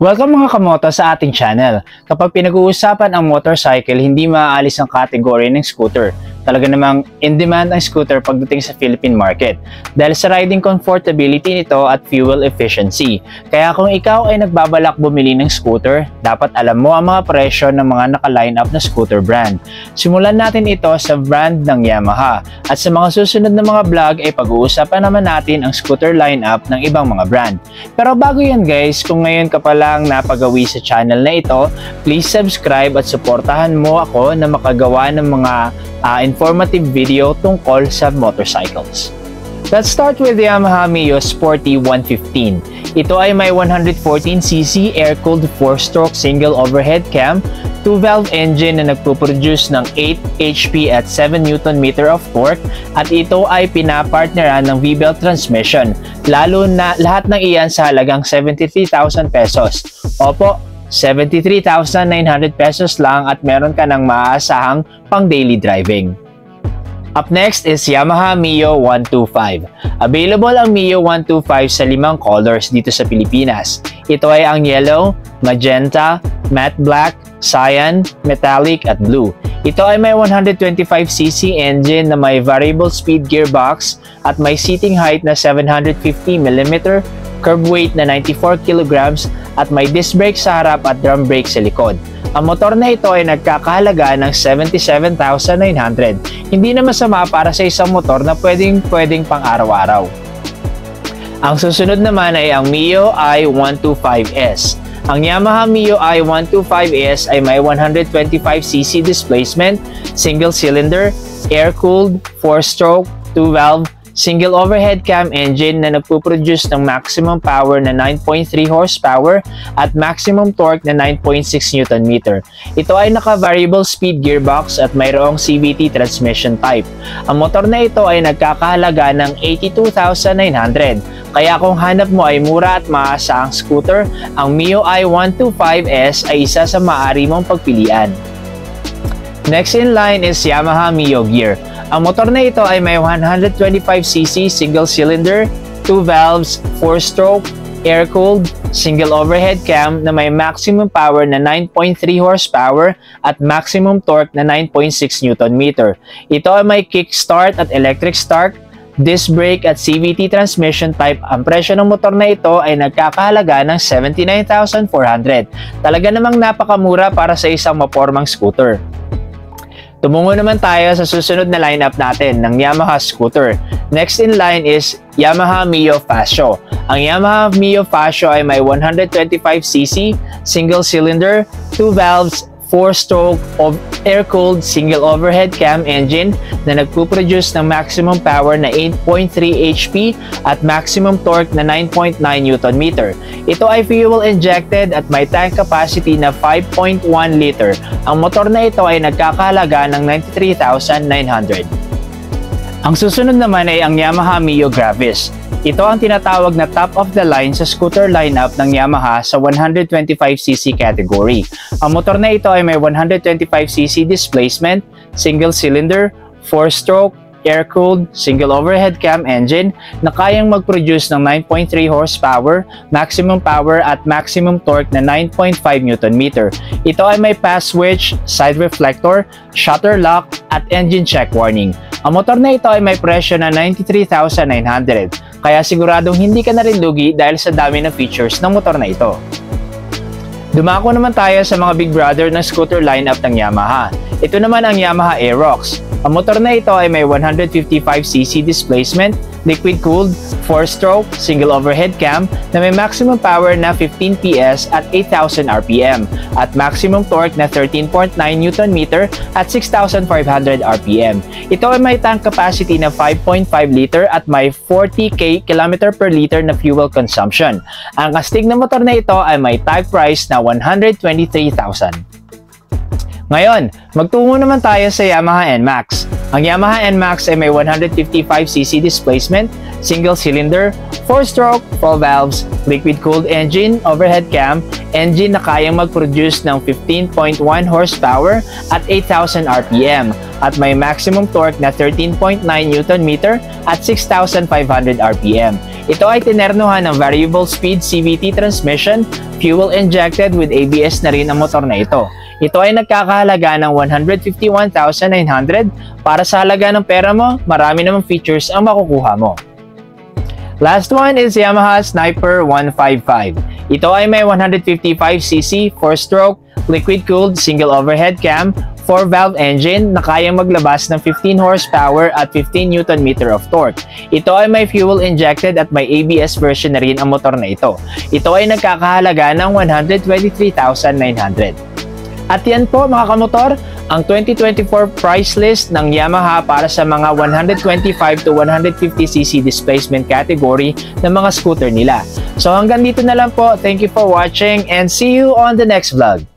Welcome mga kamoto sa ating channel. Kapag pinag-uusapan ang motorcycle, hindi maaalis ang kategory ng scooter. Talaga namang in-demand ang scooter pagdating sa Philippine market dahil sa riding comfortability nito at fuel efficiency. Kaya kung ikaw ay nagbabalak bumili ng scooter, dapat alam mo ang mga presyo ng mga naka-line up na scooter brand. Simulan natin ito sa brand ng Yamaha at sa mga susunod na mga vlog ay pag-uusapan naman natin ang scooter lineup ng ibang mga brand. Pero bago yan guys, kung ngayon ka pa lang napagawi sa channel na ito, please subscribe at suportahan mo ako na makagawa ng mga informative video tungkol sa motorcycles. Let's start with the Yamaha Mio Sporty 115. Ito ay may 114cc air-cooled 4-stroke single overhead cam, 2-valve engine na nagpo-produce ng 8 HP at 7 Nm of torque at ito ay pinapartneran ng V-belt transmission. Lalo na lahat ng iyan sa halagang 73,000 pesos. Opo, 73,900 pesos lang at meron ka ng maaasahang pang daily driving. Up next is Yamaha Mio 125. Available ang Mio 125 sa 5 colors dito sa Pilipinas. Ito ay ang yellow, magenta, matte black, cyan, metallic at blue. Ito ay may 125cc engine na may variable speed gearbox at may seating height na 750mm, curb weight na 94 kg at may disc brake sa harap at drum brake sa likod. Ang motor na ito ay nagkakahalaga ng 77,900. Hindi na masama para sa isang motor na pwedeng pang araw-araw. Ang susunod naman ay ang Mio i125S. Ang Yamaha Mio i125S ay may 125cc displacement, single cylinder, air-cooled, 4-stroke, 2-valve, single overhead cam engine na nagpo-produce ng maximum power na 9.3 horsepower at maximum torque na 9.6 Nm. Ito ay naka-variable speed gearbox at mayroong CVT transmission type. Ang motor na ito ay nagkakahalaga ng 82,900. Kaya kung hanap mo ay mura at maasahang scooter, ang Mio i125S ay isa sa maaari mong pagpilian. Next in line is Yamaha Mio Gear. Ang motor na ito ay may 125cc single cylinder, 2 valves, 4-stroke, air-cooled, single overhead cam na may maximum power na 9.3 horsepower at maximum torque na 9.6 Nm. Ito ay may kickstart at electric start, disc brake at CVT transmission type. Ang presyo ng motor na ito ay nagkakahalaga ng 79,400. Talaga namang napakamura para sa isang mapormang scooter. Tumungo naman tayo sa susunod na lineup natin ng Yamaha scooter. Next in line is Yamaha Mio Fascio. Ang Yamaha Mio Fascio ay may 125cc, single cylinder, 2 valves, 4-stroke of air-cooled single overhead cam engine na nagpo-produce ng maximum power na 8.3 HP at maximum torque na 9.9 Nm. Ito ay fuel injected at may tank capacity na 5.1 liter. Ang motor na ito ay nagkakahalaga ng 93,900. Ang susunod naman ay ang Yamaha Mio Gravis. Ito ang tinatawag na top of the line sa scooter lineup ng Yamaha sa 125cc category. Ang motor na ito ay may 125cc displacement, single cylinder, 4-stroke, air-cooled, single overhead cam engine na kayang mag-produce ng 9.3 horsepower, maximum power at maximum torque na 9.5 Nm. Ito ay may pass switch, side reflector, shutter lock at engine check warning. Ang motor na ito ay may presyo na 93,900. Kaya siguradong hindi ka na rin lugi dahil sa dami ng features ng motor na ito. Dumako naman tayo sa mga big brother ng scooter lineup ng Yamaha. Ito naman ang Yamaha Aerox. Ang motor na ito ay may 155cc displacement, liquid-cooled, 4-stroke, single overhead cam na may maximum power na 15 PS at 8,000 RPM at maximum torque na 13.9 Nm at 6,500 RPM. Ito ay may tank capacity na 5.5 liter at may 40 km per liter na fuel consumption. Ang astig na motor na ito ay may tag price na 123,000. Ngayon, magtungo naman tayo sa Yamaha NMAX. Ang Yamaha NMAX ay may 155cc displacement, single cylinder, 4-stroke, 4 valves, liquid-cooled engine, overhead cam, engine na kayang mag-produce ng 15.1 horsepower at 8,000 RPM at may maximum torque na 13.9 Nm at 6,500 RPM. Ito ay tinernuhan ng variable speed CVT transmission, fuel injected with ABS na rin ang motor na ito. Ito ay nagkakahalaga ng 151,900. Para sa halaga ng pera mo, marami namang features ang makukuha mo. Last one is Yamaha Sniper 155. Ito ay may 155cc, 4-stroke, liquid-cooled, single overhead cam, 4-valve engine na kayang maglabas ng 15 horsepower at 15 Nm of torque. Ito ay may fuel injected at may ABS version na rin ang motor na ito. Ito ay nagkakahalaga ng 123,900. At yan po mga kamotor, ang 2024 price list ng Yamaha para sa mga 125 to 150cc displacement category ng mga scooter nila. So hanggang dito na lang po. Thank you for watching and see you on the next vlog.